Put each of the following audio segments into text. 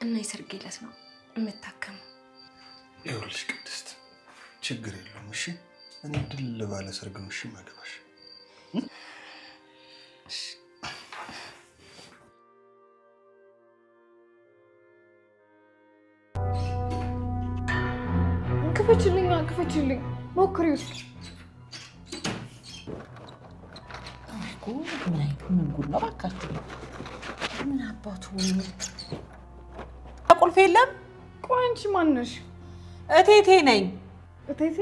እና የሰርጌ ዕለት ነው የምታከመው። ይኸውልሽ ቅድስት ችግር የለውም እሺ። እኔ ድል ባለ ሰርግ ነው እሺ ማገባሽ። ክፈችልኝ ሞክሪው። ምን ጉድ ነው እባካችሁ? ምን አባቱ ቁልፍ የለም? ቆይ አንቺ ማን ነሽ? እቴቴ ነኝ። እቴቴ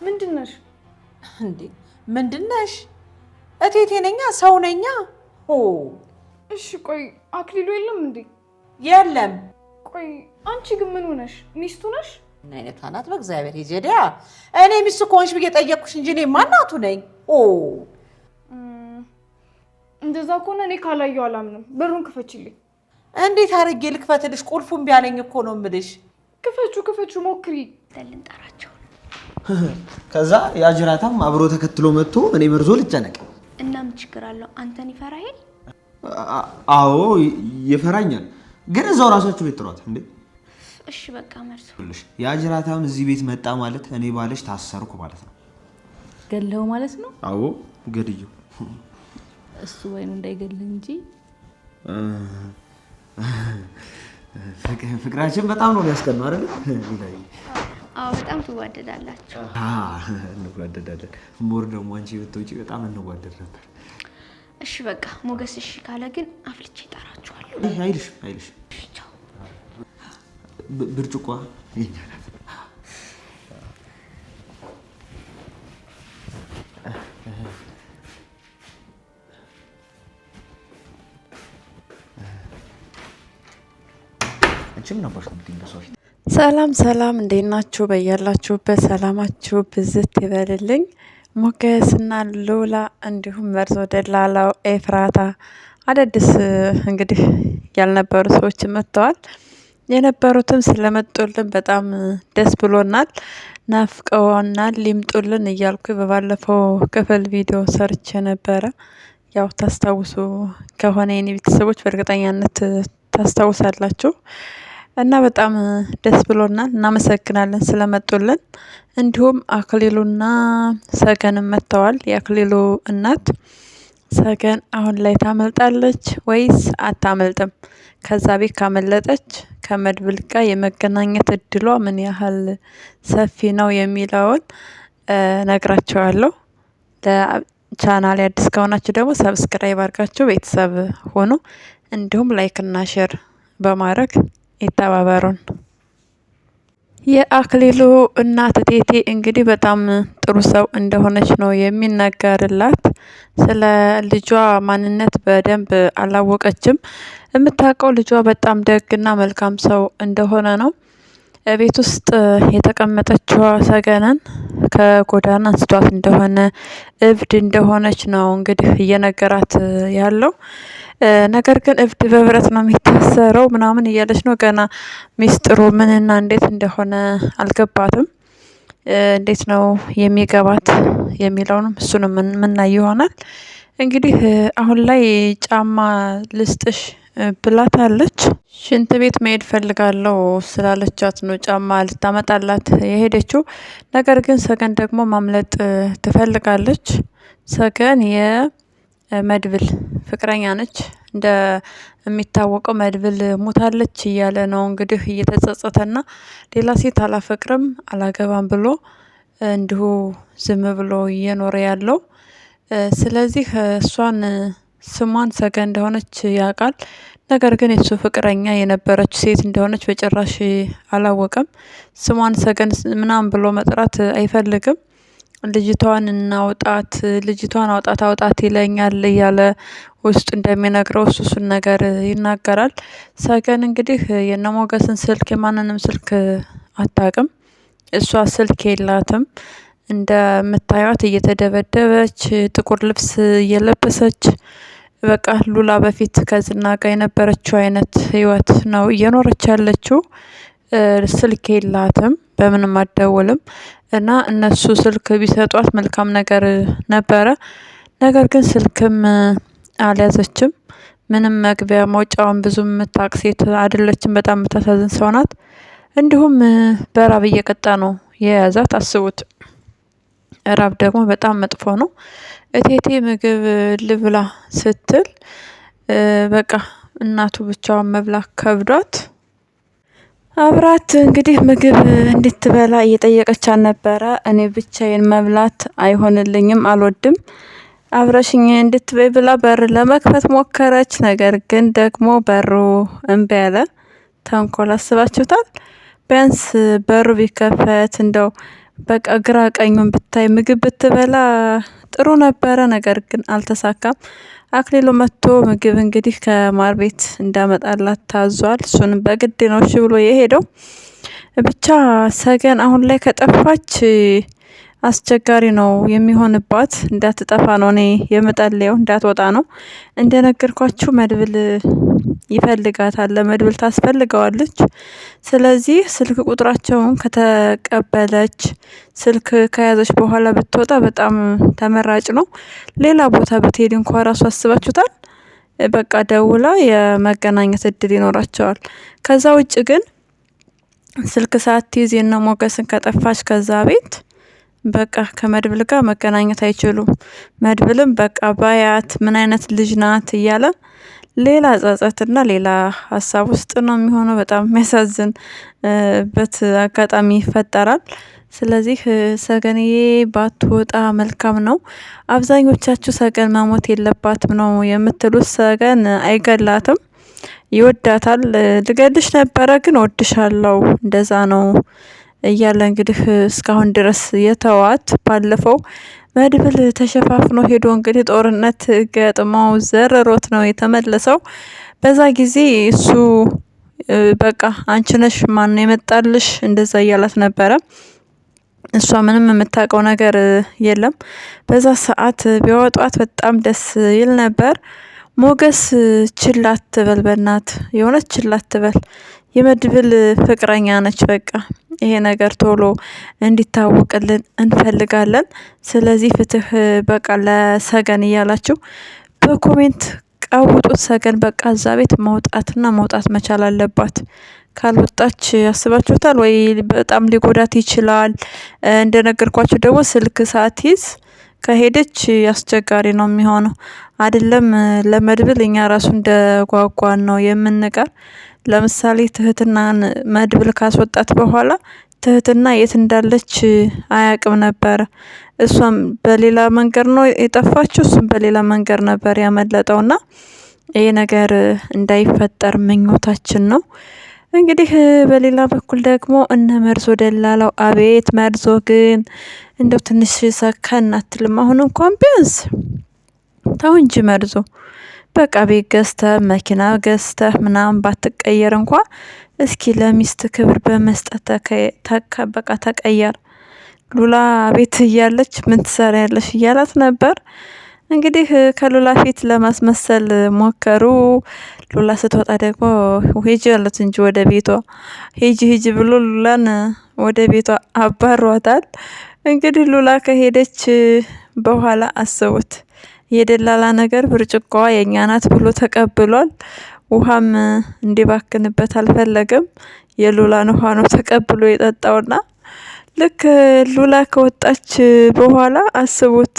ምንድን ነሽ እንዴ? ምንድን ነሽ? እቴቴ ነኛ፣ ሰው ነኛ። እሺ ቆይ አክሊሉ የለም እንዴ? የለም። ቆይ አንቺ ግን ምን ሆነሽ? ሚስቱ ነሽ? ምን አይነቷ ናት በእግዚአብሔር ሂጂዲያ። እኔ ሚስቱ ከሆንሽ ብዬ ጠየቅኩሽ እንጂ እኔ ማናቱ ነኝ? እንደዛ ከሆነ እኔ ካላየው አላምንም። በሩን ክፈችልኝ። እንዴት አድርጌ ልክፈትልሽ? ቁልፉን ቢያለኝ እኮ ነው የምልሽ። ክፈቹ ሞክሪ። ልንጠራቸው ከዛ ያጅራታም አብሮ ተከትሎ መጥቶ እኔ መርዞ ልጨነቅ እና ምን ችግር አለው? አንተን ይፈራል? አዎ ይፈራኛል። ግን እዛው ራሳችሁ ቤት ጥሯት እንዴ። እሺ በቃ መርዞ ያጅራታም እዚህ ቤት መጣ ማለት እኔ ባለሽ ታሰርኩ ማለት ነው። ገለው ማለት ነው? አዎ ገድየው። እሱ ወይኑ እንዳይገል እንጂ ፍቅራችን በጣም ነው የሚያስቀናው አይደል? አዎ በጣም ትዋደዳላችሁ። እንዋደዳለን። ሞር ደግሞ አንቺ ብትወጪ በጣም እንዋደድ ነበር። እሺ በቃ ሞገስ እሺ ካለ ግን አፍልቼ እጠራችኋለሁ። አይልሽ ብርጭቆ ይኛላል። ሰላም እንዴት ናችሁ? በያላችሁበት ሰላማችሁ ብዝት ይበልልኝ። ሞገስና ሉላ እንዲሁም መርዞ ደላላው ኤፍራታ አዳዲስ እንግዲህ ያልነበሩ ሰዎች መጥተዋል። የነበሩትም ስለመጡልን በጣም ደስ ብሎናል። ናፍቀውናል፣ ሊምጡልን እያልኩ በባለፈው ክፍል ቪዲዮ ሰርቼ ነበረ። ያው ታስታውሱ ከሆነ የኔ ቤተሰቦች በእርግጠኛነት ታስታውሳላችሁ። እና በጣም ደስ ብሎናል። እናመሰግናለን ስለመጡልን። እንዲሁም አክሊሉና ሰገንም መጥተዋል። የአክሊሉ እናት ሰገን አሁን ላይ ታመልጣለች ወይስ አታመልጥም? ከዛ ቤት ካመለጠች ከመድብል ጋር የመገናኘት እድሏ ምን ያህል ሰፊ ነው የሚለውን ነግራቸዋለሁ። ለቻናሌ አዲስ ከሆናችሁ ደግሞ ሰብስክራይብ አድርጋችሁ ቤተሰብ ሆኑ። እንዲሁም ላይክ እና ሼር በማድረግ ይተባበሩን። የአክሊሉ እናት እቴቴ እንግዲህ በጣም ጥሩ ሰው እንደሆነች ነው የሚነገርላት። ስለ ልጇ ማንነት በደንብ አላወቀችም። የምታውቀው ልጇ በጣም ደግና መልካም ሰው እንደሆነ ነው። ቤት ውስጥ የተቀመጠችዋ ሰገነን ከጎዳና አንስቷት እንደሆነ እብድ እንደሆነች ነው እንግዲህ እየነገራት ያለው። ነገር ግን እብድ በብረት ነው የሚታሰረው ምናምን እያለች ነው። ገና ሚስጥሩ ምንና እንዴት እንደሆነ አልገባትም። እንዴት ነው የሚገባት የሚለውንም እሱንም ምናይ ይሆናል። እንግዲህ አሁን ላይ ጫማ ልስጥሽ ብላታለች። ሽንት ቤት መሄድ ፈልጋለሁ ስላለቻት ነው ጫማ ልታመጣላት የሄደችው። ነገር ግን ሰገን ደግሞ ማምለጥ ትፈልጋለች። ሰገን የመድብል ፍቅረኛ ነች። እንደሚታወቀው መድብል ሞታለች እያለ ነው እንግዲህ እየተጸጸተና ሌላ ሴት አላፈቅርም አላገባም ብሎ እንዲሁ ዝም ብሎ እየኖረ ያለው። ስለዚህ እሷን ስሟን ሰገን እንደሆነች ያውቃል። ነገር ግን የሱ ፍቅረኛ የነበረች ሴት እንደሆነች በጭራሽ አላወቀም። ስሟን ሰገን ምናምን ብሎ መጥራት አይፈልግም። ልጅቷን እናውጣት፣ ልጅቷን አውጣት ይለኛል እያለ ውስጥ እንደሚነግረው እሱን ነገር ይናገራል። ሰገን እንግዲህ የነሞገስን ስልክ የማንንም ስልክ አታውቅም። እሷ ስልክ የላትም። እንደምታዩት እየተደበደበች ጥቁር ልብስ እየለበሰች በቃ ሉላ በፊት ከዝና ጋር የነበረችው አይነት ህይወት ነው እየኖረች ያለችው። ስልክ የላትም፣ በምንም አትደውልም። እና እነሱ ስልክ ቢሰጧት መልካም ነገር ነበረ። ነገር ግን ስልክም አልያዘችም። ምንም መግቢያ መውጫውን ብዙ የምታውቅ ሴት አይደለችም። በጣም የምታሳዝን ሰው ናት። እንዲሁም በራብ እየቀጣ ነው የያዛት። አስቡት። ራብ ደግሞ በጣም መጥፎ ነው። እቴቴ ምግብ ልብላ ስትል በቃ እናቱ ብቻዋን መብላት ከብዷት አብራት እንግዲህ ምግብ እንድትበላ እየጠየቀቻት ነበረ። እኔ ብቻዬን መብላት አይሆንልኝም፣ አልወድም፣ አብረሽኝ እንድትበይ ብላ በር ለመክፈት ሞከረች። ነገር ግን ደግሞ በሩ እምቢ አለ። ተንኮል አስባችሁታል? ቢያንስ በሩ ቢከፈት እንደው በቃ ግራ ቀኙን ብታይ ምግብ ብትበላ ጥሩ ነበረ። ነገር ግን አልተሳካም። አክሊሉ መጥቶ ምግብ እንግዲህ ከማር ቤት እንዳመጣላት ታዟል። እሱንም በግድ ነው እሺ ብሎ የሄደው። ብቻ ሰገን አሁን ላይ ከጠፋች አስቸጋሪ ነው የሚሆንባት። እንዳትጠፋ ነው እኔ የምጠልየው፣ እንዳትወጣ ነው። እንደነገርኳችሁ መድብል ይፈልጋታል፣ ለመድብል ታስፈልገዋለች። ስለዚህ ስልክ ቁጥራቸውን ከተቀበለች ስልክ ከያዘች በኋላ ብትወጣ በጣም ተመራጭ ነው። ሌላ ቦታ ብትሄድ እንኳ ራሱ አስባችሁታል? በቃ ደውላ የመገናኘት እድል ይኖራቸዋል። ከዛ ውጭ ግን ስልክ ሳትይዝ የነ ሞገስን ከጠፋች ከዛ ቤት በቃ ከመድብል ጋር መገናኘት አይችሉም። መድብልም በቃ ባያት ምን አይነት ልጅ ናት እያለ ሌላ ጸጸትና ሌላ ሀሳብ ውስጥ ነው የሚሆነው። በጣም የሚያሳዝን በት አጋጣሚ ይፈጠራል። ስለዚህ ሰገንዬ ባትወጣ መልካም ነው። አብዛኞቻችሁ ሰገን መሞት የለባትም ነው የምትሉት። ሰገን አይገላትም፣ ይወዳታል። ልገልሽ ነበረ ግን ወድሻለው እንደዛ ነው እያለ እንግዲህ እስካሁን ድረስ የተዋት። ባለፈው መድብል ተሸፋፍኖ ሄዶ እንግዲህ ጦርነት ገጥመው ዘረሮት ነው የተመለሰው። በዛ ጊዜ እሱ በቃ አንቺ ነሽ ማን የመጣልሽ እንደዛ እያላት ነበረ። እሷ ምንም የምታውቀው ነገር የለም። በዛ ሰዓት ቢያወጧት በጣም ደስ ይል ነበር። ሞገስ ችላ አትበል፣ በእናት የሆነች ችላ አትበል። የመድብል ፍቅረኛ ነች። በቃ ይሄ ነገር ቶሎ እንዲታወቅልን እንፈልጋለን። ስለዚህ ፍትህ በቃ ለሰገን እያላችሁ በኮሜንት ቀውጡት። ሰገን በቃ እዛ ቤት መውጣትና መውጣት መቻል አለባት። ካልወጣች ያስባችሁታል ወይ? በጣም ሊጎዳት ይችላል። እንደነገርኳችሁ ደግሞ ስልክ ሳትይዝ ከሄደች አስቸጋሪ ነው የሚሆነው። አይደለም ለመድብል እኛ ራሱ እንደጓጓን ነው የምንቀር። ለምሳሌ ትህትናን መድብል ካስወጣት በኋላ ትህትና የት እንዳለች አያቅም ነበረ። እሷም በሌላ መንገድ ነው የጠፋችው፣ እሱም በሌላ መንገድ ነበር ያመለጠውና ይሄ ነገር እንዳይፈጠር ምኞታችን ነው። እንግዲህ በሌላ በኩል ደግሞ እነ መርዞ ደላላው፣ አቤት መርዞ ግን እንደው ትንሽ ሰከን አትልም? አሁን እንኳን ቢያንስ ተው እንጂ መርዞ። በቃ ቤት ገዝተህ መኪና ገዝተህ ምናምን ባትቀየር እንኳ እስኪ ለሚስት ክብር በመስጠት በቃ ተቀየር። ሉላ ቤት እያለች ምን ትሰሪያለሽ እያላት ነበር። እንግዲህ ከሉላ ፊት ለማስመሰል ሞከሩ። ሉላ ስትወጣ ደግሞ ሂጂ አለት እንጂ ወደ ቤቷ ሂጂ ብሎ ሉላን ወደ ቤቷ አባሯታል። እንግዲህ ሉላ ከሄደች በኋላ አስቡት፣ የደላላ ነገር ብርጭቆዋ የኛ ናት ብሎ ተቀብሏል። ውሃም እንዲባክንበት አልፈለገም። የሉላን ውሃ ነው ተቀብሎ የጠጣውና ልክ ሉላ ከወጣች በኋላ አስቡት፣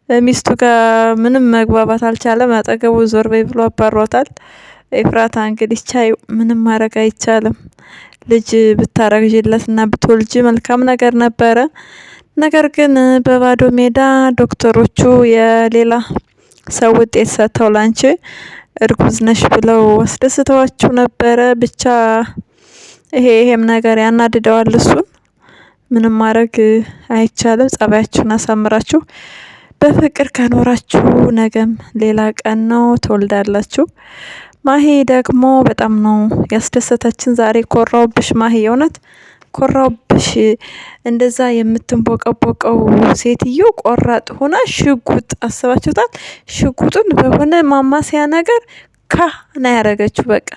ሚስቱ ጋር ምንም መግባባት አልቻለም። አጠገቡ ዞር በይ ብሎ አባሯታል። ኤፍራታ እንግዲህ ቻይ፣ ምንም ማድረግ አይቻልም። ልጅ ብታረግዥለትና ብትወልጂ መልካም ነገር ነበረ። ነገር ግን በባዶ ሜዳ ዶክተሮቹ የሌላ ሰው ውጤት ሰጥተው ላንቺ እርጉዝ ነሽ ብለው አስደስተዋችሁ ነበረ። ብቻ ይሄም ነገር ያናድደዋል እሱን። ምንም ማድረግ አይቻልም። ጸባያችሁን አሳምራችሁ በፍቅር ከኖራችሁ ነገም ሌላ ቀን ነው፣ ትወልዳላችሁ። ማሂ ደግሞ በጣም ነው ያስደሰተችን ዛሬ። ኮራውብሽ ማሂ፣ የእውነት ኮራውብሽ። እንደዛ የምትንቦቀቦቀው ሴትዮ ቆራጥ ሆና ሽጉጥ አስባችሁታል? ሽጉጡን በሆነ ማማሲያ ነገር ካና ያረገችው። በቃ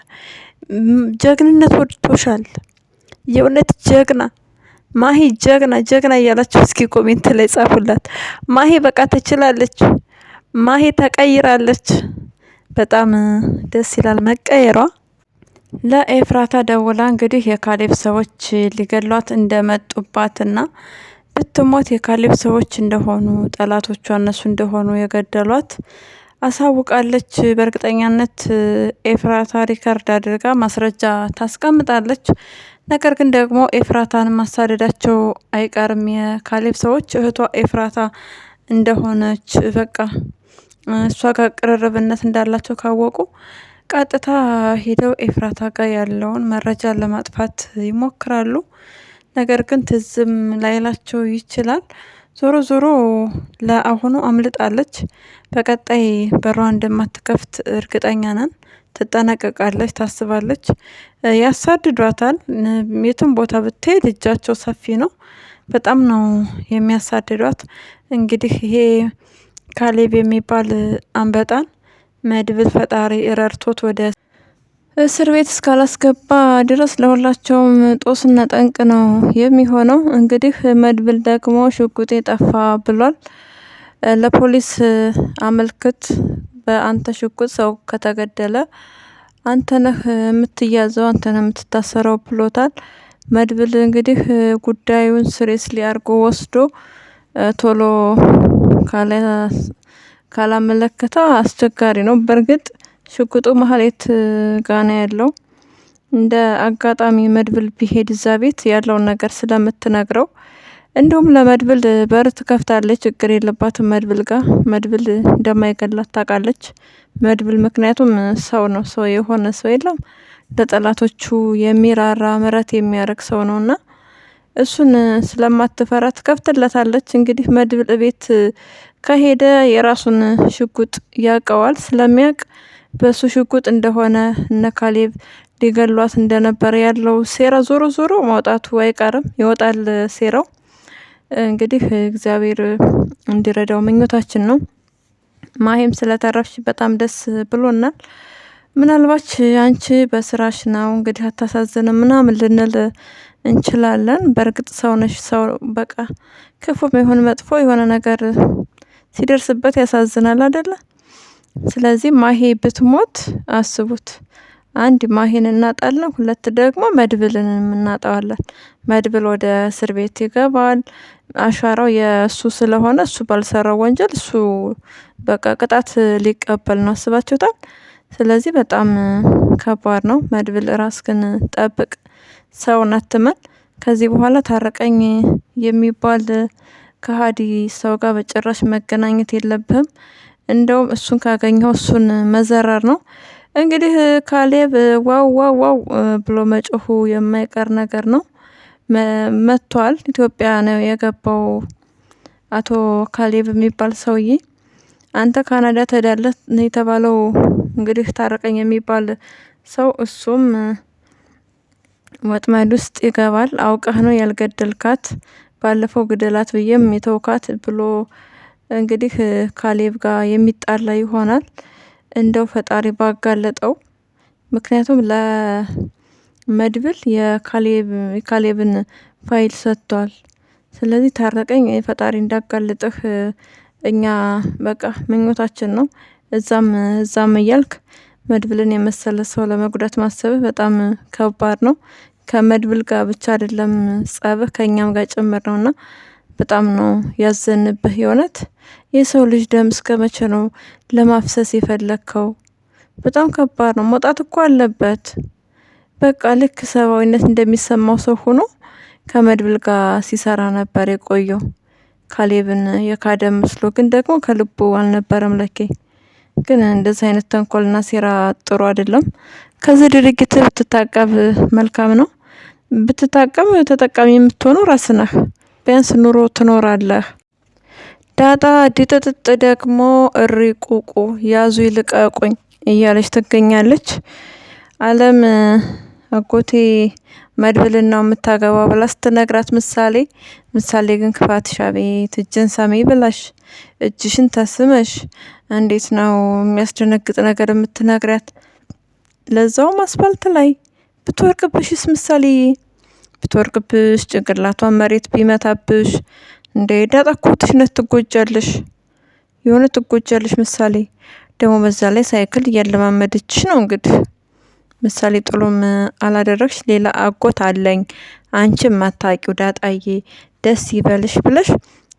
ጀግንነት ወድቶሻል። የእውነት ጀግና ማሂ፣ ጀግና እያላችሁ እስኪ ኮሜንት ላይ ጻፉላት። ማሂ በቃ ትችላለች። ማሂ ተቀይራለች። በጣም ደስ ይላል መቀየሯ። ለኤፍራታ ደውላ እንግዲህ የካሌብ ሰዎች ሊገሏት እንደመጡባትና ብትሞት የካሌብ ሰዎች እንደሆኑ ጠላቶቿ እነሱ እንደሆኑ የገደሏት አሳውቃለች። በእርግጠኛነት ኤፍራታ ሪከርድ አድርጋ ማስረጃ ታስቀምጣለች። ነገር ግን ደግሞ ኤፍራታን ማሳደዳቸው አይቀርም። የካሌብ ሰዎች እህቷ ኤፍራታ እንደሆነች በቃ እሷ ጋር ቅርርብነት እንዳላቸው ካወቁ ቀጥታ ሄደው ኤፍራታ ጋር ያለውን መረጃ ለማጥፋት ይሞክራሉ። ነገር ግን ትዝም ላይላቸው ይችላል። ዞሮ ዞሮ ለአሁኑ አምልጣለች። በቀጣይ በሯ እንደማትከፍት እርግጠኛ ነን። ትጠነቀቃለች፣ ታስባለች። ያሳድዷታል። የትም ቦታ ብትሄድ እጃቸው ሰፊ ነው። በጣም ነው የሚያሳድዷት። እንግዲህ ይሄ ካሌብ የሚባል አንበጣን መድብል ፈጣሪ ረድቶት ወደ እስር ቤት እስካላስገባ ድረስ ለሁላቸውም ጦስና ጠንቅ ነው የሚሆነው። እንግዲህ መድብል ደግሞ ሽጉጤ ጠፋ ብሏል። ለፖሊስ አመልክት፣ በአንተ ሽጉጥ ሰው ከተገደለ አንተ ነህ የምትያዘው፣ አንተ ነህ የምትታሰረው ብሎታል። መድብል እንግዲህ ጉዳዩን ስሬስሊ አድርጎ ወስዶ ቶሎ ካላመለከተ አስቸጋሪ ነው። በእርግጥ ሽጉጡ ማህሌት ጋና ያለው እንደ አጋጣሚ መድብል ቢሄድ እዛ ቤት ያለውን ነገር ስለምትነግረው እንዲሁም ለመድብል በር ትከፍታለች። ችግር የለባትም መድብል ጋር። መድብል እንደማይገላት ታውቃለች። መድብል ምክንያቱም ሰው ነው፣ ሰው የሆነ ሰው የለም። ለጠላቶቹ የሚራራ ምሕረት የሚያደርግ ሰው ነውና እሱን ስለማትፈራ ትከፍትለታለች። እንግዲህ መድብል ቤት ከሄደ የራሱን ሽጉጥ ያውቀዋል። ስለሚያውቅ በሱ ሽጉጥ እንደሆነ እነ ካሌብ ሊገሏት እንደነበረ ያለው ሴራ ዞሮ ዞሮ ማውጣቱ አይቀርም፣ ይወጣል ሴራው። እንግዲህ እግዚአብሔር እንዲረዳው ምኞታችን ነው። ማሂም ስለተረፍሽ በጣም ደስ ብሎናል። ምናልባች አንቺ በስራሽ ነው እንግዲህ አታሳዝንም ምናምን ልንል እንችላለን። በእርግጥ ሰው ነሽ። ሰው በቃ ክፉም ይሁን መጥፎ የሆነ ነገር ሲደርስበት ያሳዝናል አይደለ? ስለዚህ ማሂ ብትሞት አስቡት። አንድ ማሂን እናጣለን፣ ሁለት ደግሞ መድብልን እናጣዋለን። መድብል ወደ እስር ቤት ይገባል። አሻራው የእሱ ስለሆነ እሱ ባልሰራው ወንጀል እሱ በቃ ቅጣት ሊቀበል ነው። አስባችሁታል? ስለዚህ በጣም ከባድ ነው። መድብል ራስህን ጠብቅ፣ ሰውን አትመን። ከዚህ በኋላ ታረቀኝ የሚባል ከሀዲ ሰው ጋር በጭራሽ መገናኘት የለብህም። እንደውም እሱን ካገኘው እሱን መዘረር ነው። እንግዲህ ካሌብ ዋው ዋው ዋው ብሎ መጮሁ የማይቀር ነገር ነው። መጥቷል። ኢትዮጵያ ነው የገባው አቶ ካሌብ የሚባል ሰውዬ። አንተ ካናዳ ትሄዳለህ የተባለው እንግዲህ ታረቀኝ የሚባል ሰው እሱም ወጥመድ ውስጥ ይገባል። አውቀህ ነው ያልገደልካት፣ ባለፈው ግደላት ብዬም የተውካት ብሎ እንግዲህ ካሌብ ጋር የሚጣላ ይሆናል። እንደው ፈጣሪ ባጋለጠው። ምክንያቱም ለመድብል የካሌብን ፋይል ሰጥቷል። ስለዚህ ታረቀኝ ፈጣሪ እንዳጋልጥህ እኛ በቃ ምኞታችን ነው። እዛም እያልክ መድብልን የመሰለ ሰው ለመጉዳት ማሰብህ በጣም ከባድ ነው። ከመድብል ጋር ብቻ አይደለም ጸብህ ከኛም ጋር ጭምር ነውና በጣም ነው ያዘንብህ። የእውነት የሰው ልጅ ደም እስከ መቼ ነው ለማፍሰስ የፈለከው? በጣም ከባድ ነው። መውጣት እኮ አለበት። በቃ ልክ ሰብአዊነት እንደሚሰማው ሰው ሆኖ ከመድብል ጋር ሲሰራ ነበር የቆየው። ካሌብን የካደ መስሎ ግን ደግሞ ከልቡ አልነበረም ለኬ። ግን እንደዚህ አይነት ተንኮልና ሴራ ጥሩ አይደለም። ከዚህ ድርጊት ብትታቀብ መልካም ነው። ብትታቀብ ተጠቃሚ የምትሆነው ራስህ ነህ። ቢያንስ ኑሮ ትኖራለህ። ዳጣ ዲጥጥጥ ደግሞ እሪ ቁቁ ያዙ ይልቀቁኝ እያለች ትገኛለች። አለም አጎቴ መድብልን ነው የምታገባው ብላ ስትነግራት ምሳሌ ግን ክፋትሽ አቤት! እጅን ሰሚ ብላሽ እጅሽን ተስመሽ እንዴት ነው የሚያስደነግጥ ነገር የምትነግሪያት? ለዛውም አስፋልት ላይ ብትወርቅብሽስ? ምሳሌ ብትወርቅብሽ ጭንቅላቷን መሬት ቢመታብሽ እንደ ዳጣ እኮ ትሽነት ትጎጃለሽ፣ የሆነ ትጎጃለሽ ምሳሌ። ደግሞ በዛ ላይ ሳይክል እያለማመደችሽ ነው እንግዲህ። ምሳሌ ጥሎም አላደረግሽ ሌላ አጎት አለኝ አንቺም ማታቂው ዳጣዬ ደስ ይበልሽ ብለሽ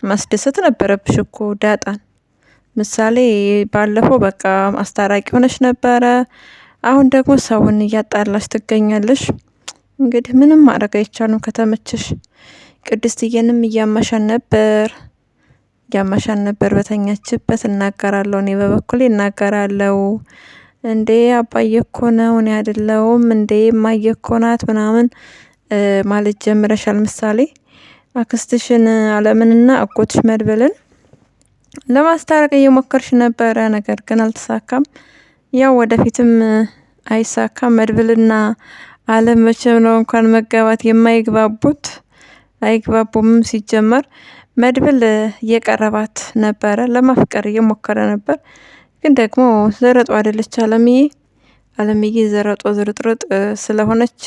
ማስደሰት ነበረብሽ እኮ ዳጣን። ምሳሌ ባለፈው በቃ አስታራቂ ሆነሽ ነበረ። አሁን ደግሞ ሰውን እያጣላሽ ትገኛለሽ። እንግዲህ ምንም ማድረግ አይቻልም ከተመቸሽ። ቅድስትዬንም እያማሻን ነበር በተኛችበት እናገራለሁ። እኔ በበኩሌ እናገራለሁ። እንዴ አባዬ እኮ ነው እኔ አይደለሁም እንዴ እማዬ እኮ ናት ምናምን ማለት ጀምረሻል። ምሳሌ አክስትሽን አለምንና አጎትሽ መድብልን ለማስታረቅ እየሞከርሽ ነበረ፣ ነገር ግን አልተሳካም። ያው ወደፊትም አይሳካም። መድብልና አለም መቼም ነው እንኳን መጋባት የማይግባቡት፣ አይግባቡም። ሲጀመር መድብል እየቀረባት ነበረ፣ ለማፍቀር እየሞከረ ነበር። ግን ደግሞ ዘረጦ አይደለች አለምዬ ዘረጦ ዝርጥርጥ ስለሆነች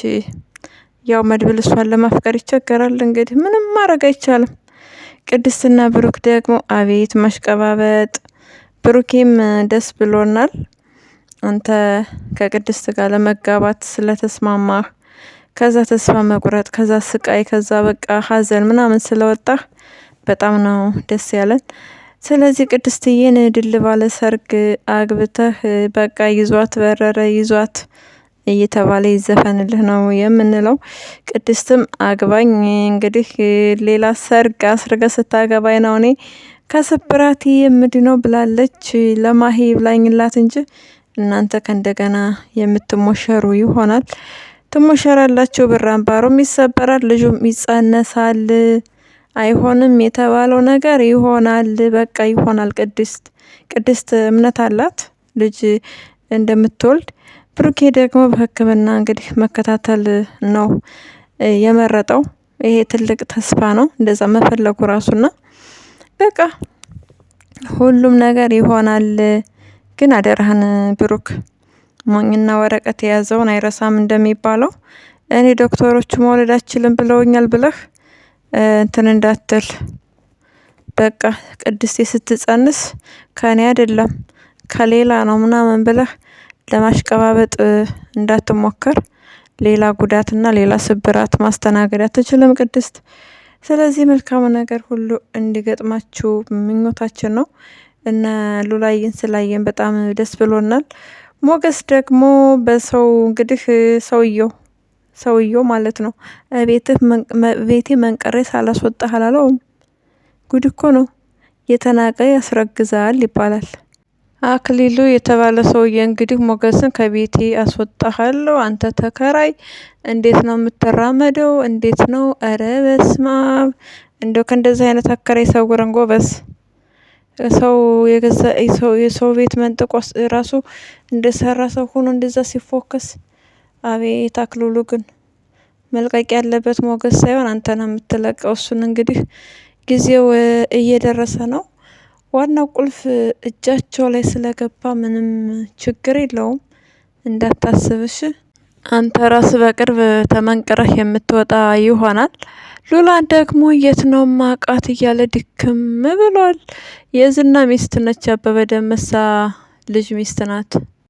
ያው መድብል እሷን ለማፍቀር ይቸገራል። እንግዲህ ምንም ማድረግ አይቻልም። ቅድስትና ብሩክ ደግሞ አቤት ማሽቀባበጥ። ብሩኬም ደስ ብሎናል አንተ ከቅድስት ጋር ለመጋባት ስለተስማማህ፣ ከዛ ተስፋ መቁረጥ፣ ከዛ ስቃይ፣ ከዛ በቃ ሀዘን ምናምን ስለወጣህ በጣም ነው ደስ ያለን። ስለዚህ ቅድስትዬን ድል ባለ ሰርግ አግብተህ በቃ ይዟት በረረ ይዟት እየተባለ ይዘፈንልህ ነው የምንለው። ቅድስትም አግባኝ እንግዲህ ሌላ ሰርግ አስርገ ስታገባኝ ነው እኔ ከስብራቴ የምድነው ብላለች። ለማሂ ብላኝላት እንጂ እናንተ ከእንደገና የምትሞሸሩ ይሆናል። ትሞሸራላችሁ። ብር አምባሩም ይሰበራል፣ ልጁም ይጸነሳል። አይሆንም የተባለው ነገር ይሆናል። በቃ ይሆናል። ቅድስት እምነት አላት ልጅ እንደምትወልድ። ብሩኬ ደግሞ በሕክምና እንግዲህ መከታተል ነው የመረጠው። ይሄ ትልቅ ተስፋ ነው እንደዛ መፈለጉ ራሱና በቃ ሁሉም ነገር ይሆናል። ግን አደራህን ብሩክ ሞኝና ወረቀት የያዘውን አይረሳም እንደሚባለው እኔ ዶክተሮቹ መውለድ አችልም ብለውኛል ብለህ እንትን እንዳትል። በቃ ቅድስት ስትጸንስ ከኔ አይደለም ከሌላ ነው ምናምን ብለህ ለማሽቀባበጥ እንዳትሞክር። ሌላ ጉዳትና ሌላ ስብራት ማስተናገድ አትችልም ቅድስት። ስለዚህ መልካም ነገር ሁሉ እንዲገጥማችሁ ምኞታችን ነው። እና ሉላዬን ስላየን በጣም ደስ ብሎናል። ሞገስ ደግሞ በሰው እንግዲህ ሰውየው ማለት ነው ቤቴ መንቀሬ ሳላስወጣህ አላለውም። ጉድ እኮ ነው። የተናቀ ያስረግዛል ይባላል። አክሊሉ የተባለ ሰውዬ እንግዲህ ሞገስን ከቤቴ አስወጣሃለሁ አንተ ተከራይ፣ እንዴት ነው የምትራመደው? እንዴት ነው? ኧረ በስመ አብ! እንደው ከእንደዚህ አይነት አከራይ ሰውረን ጎበዝ። ሰው የገዛ የሰው ቤት መንጥቆ ራሱ እንደሰራ ሰው ሆኖ እንደዛ ሲፎከስ፣ አቤት! አክሊሉ ግን መልቀቅ ያለበት ሞገስ ሳይሆን አንተ ነው የምትለቀው። እሱን እንግዲህ ጊዜው እየደረሰ ነው። ዋናው ቁልፍ እጃቸው ላይ ስለገባ ምንም ችግር የለውም እንዳታስብሽ። አንተ ራስ በቅርብ ተመንቅረህ የምትወጣ ይሆናል። ሉላ ደግሞ የት ነው ማቃት እያለ ድክም ብሏል። የዝና ሚስት ነች፣ አበበ ደመሳ ልጅ ሚስት ናት።